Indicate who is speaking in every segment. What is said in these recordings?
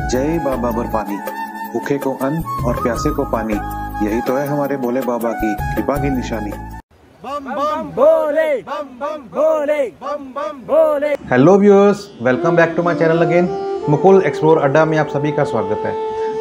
Speaker 1: जय बाबा बर्फानी, भूखे को अन्न और प्यासे को पानी, यही तो है हमारे भोले बाबा की कृपा की निशानी।
Speaker 2: बम बम भोले, बम बम भोले, बम बम Bhole.
Speaker 3: Hello viewers, welcome back to my channel again. Mukul explore Adda में आप सभी का स्वागत है।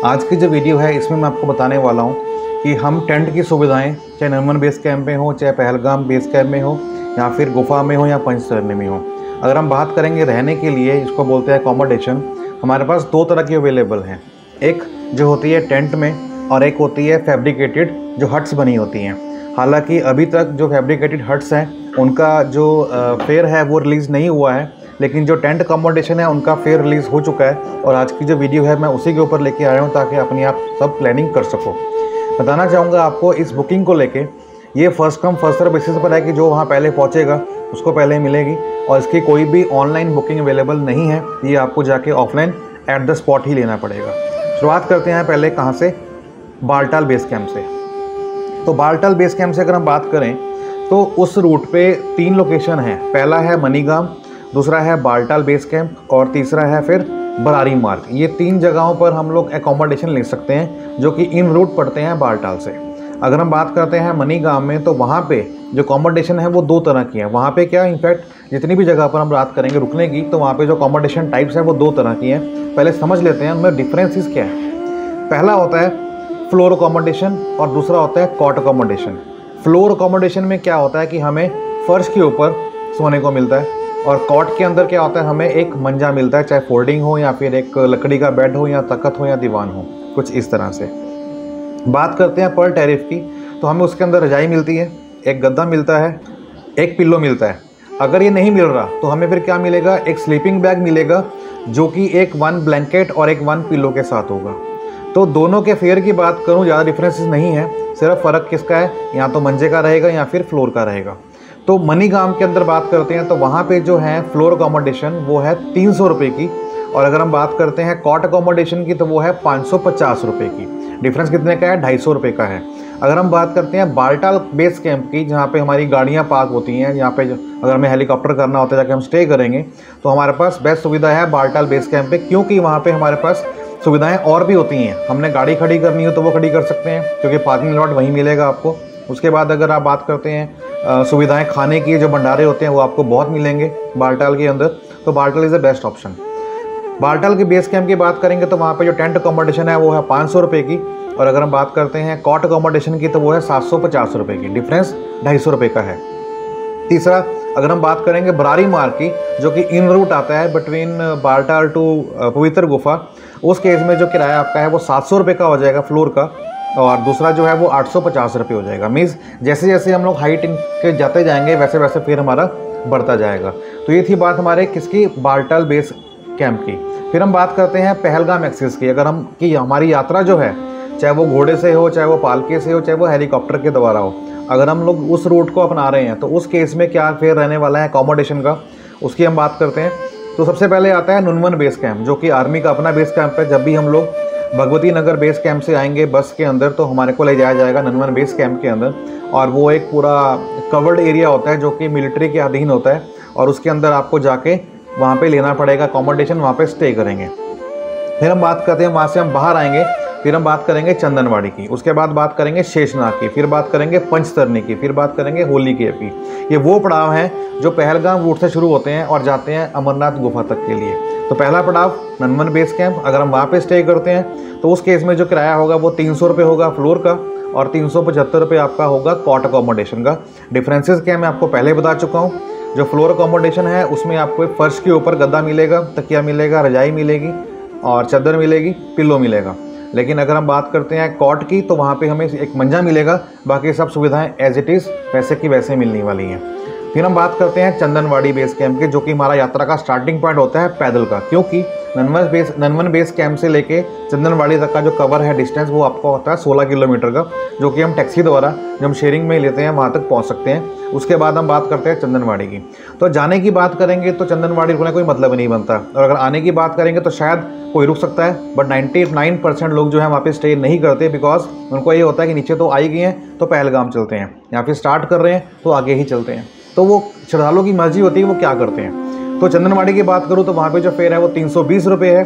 Speaker 3: आज की जो वीडियो है इसमें मैं आपको बताने वाला हूँ कि हम टेंट की सुविधाएं चाहे नंदन बेस कैंप में हो, चाहे पहलगाम बेस कैंप में हो, या फिर गुफा में हो या पंचतरणी में हो। अगर हम बात करेंगे रहने के लिए, इसको बोलते हैं अकोमोडेशन, हमारे पास दो तरह की अवेलेबल हैं। एक जो होती है टेंट में और एक होती है फैब्रिकेटेड जो हट्स बनी होती हैं। हालांकि अभी तक जो फैब्रिकेटेड हट्स हैं उनका जो फेयर है वो रिलीज़ नहीं हुआ है, लेकिन जो टेंट अकोमोडेशन है उनका फेयर रिलीज़ हो चुका है। और आज की जो वीडियो है मैं उसी के ऊपर लेके आया हूँ ताकि अपनी आप सब प्लानिंग कर सको। बताना चाहूँगा आपको इस बुकिंग को लेके, ये first come first serve basis पर है कि जो वहाँ पहले पहुँचेगा उसको पहले मिलेगी, और इसकी कोई भी ऑनलाइन बुकिंग अवेलेबल नहीं है। ये आपको जाके ऑफलाइन एट द स्पॉट ही लेना पड़ेगा। शुरुआत करते हैं पहले कहाँ से, बालटाल बेस कैंप से। तो बालटाल बेस कैंप से अगर हम बात करें तो उस रूट पे 3 लोकेशन है। पहला है मनीगाम, दूसरा है बालटाल बेस कैंप और तीसरा है फिर बरारी मार्ग। ये 3 जगहों पर हम लोग एकोमोडेशन ले सकते हैं जो कि इन रूट पड़ते हैं बालटाल से। अगर हम बात करते हैं मनीगाम में तो वहाँ पे जो अकोमोडेशन है वो 2 तरह की है। वहाँ पे क्या, इनफैक्ट जितनी भी जगह पर हम बात करेंगे रुकने की, तो वहाँ पे जो अकोमोडेशन टाइप्स है वो 2 तरह की हैं। पहले समझ लेते हैं उनमें डिफरेंसेस क्या है। पहला होता है फ्लोर अकोमोडेशन और दूसरा होता है कॉट अकोमोडेशन। फ्लोर अकोमोडेशन में क्या होता है कि हमें फर्श के ऊपर सोने को मिलता है, और कॉट के अंदर क्या होता है, हमें एक मंजा मिलता है, चाहे फोल्डिंग हो या फिर एक लकड़ी का बेड हो या तख्त हो या दीवान हो, कुछ इस तरह से। बात करते हैं पर टैरिफ की, तो हमें उसके अंदर रजाई मिलती है, एक गद्दा मिलता है, एक पिल्लो मिलता है। अगर ये नहीं मिल रहा तो हमें फिर क्या मिलेगा, एक स्लीपिंग बैग मिलेगा जो कि एक 1 ब्लैंकेट और एक 1 पिल्लो के साथ होगा। तो दोनों के फेयर की बात करूं, ज़्यादा डिफरेंसेस नहीं है, सिर्फ फ़र्क किसका है, या तो मंजे का रहेगा या फिर फ्लोर का रहेगा। तो मनीगाम के अंदर बात करते हैं तो वहाँ पे जो है फ्लोर अकोमोडेशन वो है 300 रुपये की, और अगर हम बात करते हैं कॉट अकोमोडेशन की तो वो है 550 रुपये की। डिफरेंस कितने का है, 250 रुपये का है। अगर हम बात करते हैं बालटाल बेस कैंप की, जहाँ पे हमारी गाड़ियाँ पार्क होती हैं, यहाँ पे अगर हमें हेलीकॉप्टर करना होता है जाके हम स्टे करेंगे, तो हमारे पास बेस्ट सुविधा है बालटाल बेस कैंप पे, क्योंकि वहाँ पे हमारे पास सुविधाएं और भी होती हैं। हमने गाड़ी खड़ी करनी हो तो वो खड़ी कर सकते हैं, क्योंकि पार्किंग लॉट वहीं मिलेगा आपको। उसके बाद अगर आप बात करते हैं सुविधाएं खाने की, जो भंडारे होते हैं वो आपको बहुत मिलेंगे बालटाल के अंदर, तो Baltal is the best option. Baltal के बेस कैंप की बात करेंगे तो वहाँ पे जो टेंट अकोमोडेशन है वो है 500 रुपये की, और अगर हम बात करते हैं कॉट अकोमोडेशन की तो वो है 750 रुपये की। डिफरेंस 250 रुपये का है। तीसरा, अगर हम बात करेंगे बरारी मार्ग की, जो कि इन रूट आता है बिटवीन बालटाल टू पवित्र गुफा, उस केस में जो किराया आपका है वो 700 रुपये का हो जाएगा फ्लोर का, और दूसरा जो है वो 850 रुपये हो जाएगा। मीन्स जैसे जैसे हम लोग हाइट के जाते जाएंगे वैसे वैसे फिर हमारा बढ़ता जाएगा। तो ये थी बात हमारे किसकी, बालटाल बेस कैंप की। फिर हम बात करते हैं पहलगाम एक्सेस की। अगर हम कि हमारी यात्रा जो है, चाहे वो घोड़े से हो, चाहे वो पालके से हो, चाहे वो हेलीकॉप्टर के द्वारा हो, अगर हम लोग उस रूट को अपना रहे हैं तो उस केस में क्या फेयर रहने वाला है अकोमोडेशन का, उसकी हम बात करते हैं। तो सबसे पहले आता है नुनवन बेस कैंप, जो कि आर्मी का अपना बेस कैंप है। जब भी हम लोग भगवती नगर बेस कैंप से आएंगे बस के अंदर, तो हमारे को ले जाया जाएगा नुनवन बेस कैंप के अंदर, और वो एक पूरा कवर्ड एरिया होता है जो कि मिलिट्री के अधीन होता है, और उसके अंदर आपको जाके वहाँ पे लेना पड़ेगा अकोमोडेशन, वहाँ पे स्टे करेंगे। फिर हम बात करते हैं, वहाँ से हम बाहर आएंगे, फिर हम बात करेंगे चंदनवाड़ी की, उसके बाद बात करेंगे शेषनाग की, फिर बात करेंगे पंचतरणी की, फिर बात करेंगे होली की। ये वो पड़ाव हैं जो पहलगाम रूट से शुरू होते हैं और जाते हैं अमरनाथ गुफा तक के लिए। तो पहला पड़ाव नंदन बेस कैंप, अगर हम वहाँ पे स्टे करते हैं तो उस केस में जो किराया होगा वो 300 रुपये होगा फ्लोर का, और 375 रुपये आपका होगा कॉट अकोमोडेशन का। डिफरेंसेस क्या मैं आपको पहले बता चुका हूँ। जो फ्लोर अकोमोडेशन है उसमें आपको फर्श के ऊपर गद्दा मिलेगा, तकिया मिलेगा, रजाई मिलेगी और चादर मिलेगी, पिल्लो मिलेगा। लेकिन अगर हम बात करते हैं कॉट की तो वहाँ पे हमें एक मंजा मिलेगा, बाकी सब सुविधाएं एज इट इज़ वैसे की वैसे मिलने वाली हैं। फिर हम बात करते हैं चंदनवाड़ी बेस कैंप के, जो कि हमारा यात्रा का स्टार्टिंग पॉइंट होता है पैदल का, क्योंकि नंदन बेस कैंप से लेके चंदनवाड़ी तक का जो कवर है डिस्टेंस वो आपको होता है 16 किलोमीटर का, जो कि हम टैक्सी द्वारा जब हम शेयरिंग में लेते हैं वहाँ तक पहुँच सकते हैं। उसके बाद हम बात करते हैं चंदनवाड़ी की। तो जाने की बात करेंगे तो चंदनवाड़ी रुकने कोई मतलब नहीं बनता, और अगर आने की बात करेंगे तो शायद कोई रुक सकता है, बट 99% लोग जो है वहाँ पे स्टे नहीं करते, बिकॉज उनको ये होता है कि नीचे तो आई गए हैं तो पहलगाम चलते हैं, या फिर स्टार्ट कर रहे हैं तो आगे ही चलते हैं। तो वो श्रद्धालुओं की मर्जी होती है वो क्या करते हैं। तो चंदनवाड़ी की बात करूँ तो वहाँ पे जो फेयर है वो 320 रुपये है।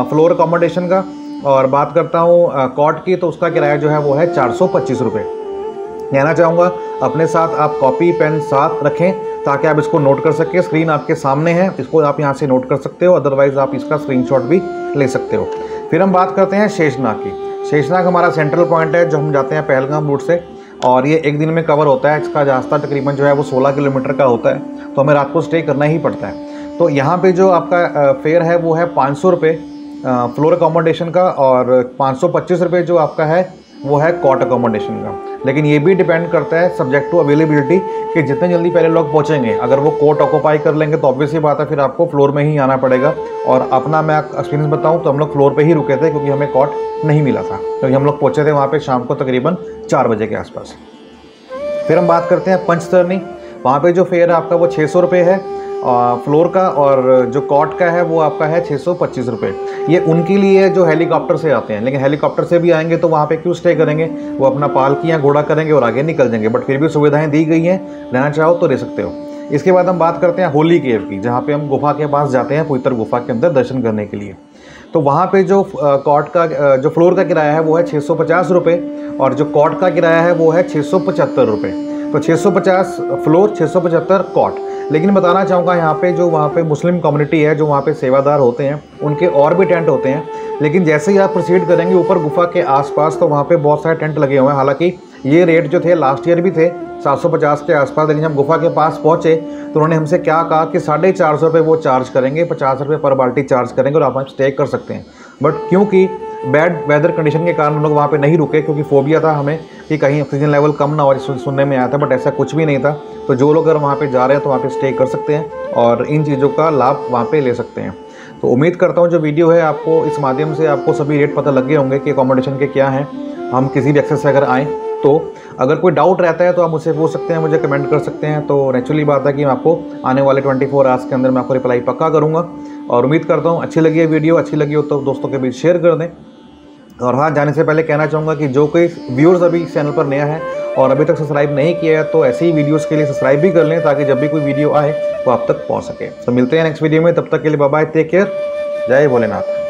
Speaker 3: फ्लोर अकोमोडेशन का और बात करता हूँ कॉट की, तो उसका किराया जो है वो है 425 रुपये। कहना चाहूँगा अपने साथ आप कॉपी पेन साथ रखें ताकि आप इसको नोट कर सकें। स्क्रीन आपके सामने है, इसको आप यहाँ से नोट कर सकते हो, अदरवाइज़ आप इसका स्क्रीनशॉट भी ले सकते हो। फिर हम बात करते हैं शेषनाग की। शेषनाग हमारा सेंट्रल पॉइंट है जो हम जाते हैं पहलगाम रूट से, और ये एक दिन में कवर होता है। इसका रास्ता तकरीबन जो है वो 16 किलोमीटर का होता है, तो हमें रात को स्टे करना ही पड़ता है। तो यहाँ पे जो आपका फेयर है वो है 500 रुपये फ्लोर अकोमोडेशन का, और 525 रुपये जो आपका है वो है कॉट अकोमोडेशन का। लेकिन ये भी डिपेंड करता है सब्जेक्ट टू अवेलेबिलिटी कि जितने जल्दी पहले लोग पहुँचेंगे। अगर वो कोट ऑक्यूपाई कर लेंगे तो ऑब्वियसली बात है फिर आपको फ्लोर में ही आना पड़ेगा। और अपना मैं एक्सपीरियंस बताऊं तो हम लोग फ्लोर पे ही रुके थे क्योंकि हमें कॉट नहीं मिला था, क्योंकि हम लोग पहुँचे थे वहाँ पे शाम को तकरीबन 4 बजे के आसपास। फिर हम बात करते हैं पंचतरनी। वहाँ पे जो फेयर है आपका वो 600 रुपये है फ्लोर का, और जो कॉट का है वो आपका है 625 रुपये। ये उनके लिए है जो हेलीकॉप्टर से आते हैं, लेकिन हेलीकॉप्टर से भी आएंगे तो वहाँ पे क्यों स्टे करेंगे, वो अपना पालकियाँ घोड़ा करेंगे और आगे निकल जाएंगे। बट फिर भी सुविधाएं दी गई हैं, रहना चाहो तो रह सकते हो। इसके बाद हम बात करते हैं होली केव की, जहाँ पे हम गुफा के पास जाते हैं, पवित्र गुफा के अंदर दर्शन करने के लिए। तो वहाँ पे जो कॉट का जो फ्लोर का किराया है वो है 650 रुपये, और जो कॉट का किराया है वो है 675 रुपये। तो 650 फ्लोर, 675 कॉट। लेकिन बताना चाहूँगा यहाँ पे जो वहाँ पे मुस्लिम कम्युनिटी है, जो वहाँ पे सेवादार होते हैं, उनके और भी टेंट होते हैं। लेकिन जैसे ही आप प्रोसीड करेंगे ऊपर गुफा के आसपास, तो वहाँ पे बहुत सारे टेंट लगे हुए हैं। हालांकि ये रेट जो थे लास्ट ईयर भी थे 750 के आसपास, लेकिन जब गुफा के पास पहुँचे तो उन्होंने हमसे क्या कहा कि 450 रुपये वो चार्ज करेंगे, 50 रुपये पर बाल्टी चार्ज करेंगे और आप स्टे कर सकते हैं। बट क्योंकि बैड वेदर कंडीशन के कारण हम लोग वहाँ पे नहीं रुके, क्योंकि फोबिया था हमें कि कहीं ऑक्सीजन लेवल कम ना हो, सुनने में आया था, बट ऐसा कुछ भी नहीं था। तो जो लोग अगर वहाँ पे जा रहे हैं तो वहाँ पे स्टे कर सकते हैं और इन चीज़ों का लाभ वहाँ पे ले सकते हैं। तो उम्मीद करता हूँ जो वीडियो है आपको इस माध्यम से आपको सभी रेट पता लग गए होंगे कि अकोमोडेशन के क्या हैं। हम किसी भी एक्सेस से अगर आएँ तो अगर कोई डाउट रहता है तो आप मुझसे पूछ सकते हैं, मुझे कमेंट कर सकते हैं। तो नेचुरली बात है कि मैं आपको आने वाले 24 आवर्स के अंदर मैं आपको रिप्लाई पक्का करूँगा। और उम्मीद करता हूँ अच्छी लगी है वीडियो, अच्छी लगी हो तो दोस्तों के बीच शेयर कर दें। और हाँ, जाने से पहले कहना चाहूँगा कि जो कोई व्यूअर्स अभी इस चैनल पर नया है और अभी तक सब्सक्राइब नहीं किया है तो ऐसे ही वीडियोस के लिए सब्सक्राइब भी कर लें, ताकि जब भी कोई वीडियो आए वो आप तक पहुँच सके। तो मिलते हैं नेक्स्ट वीडियो में, तब तक के लिए बाय बाय, टेक केयर, जय भोलेनाथ।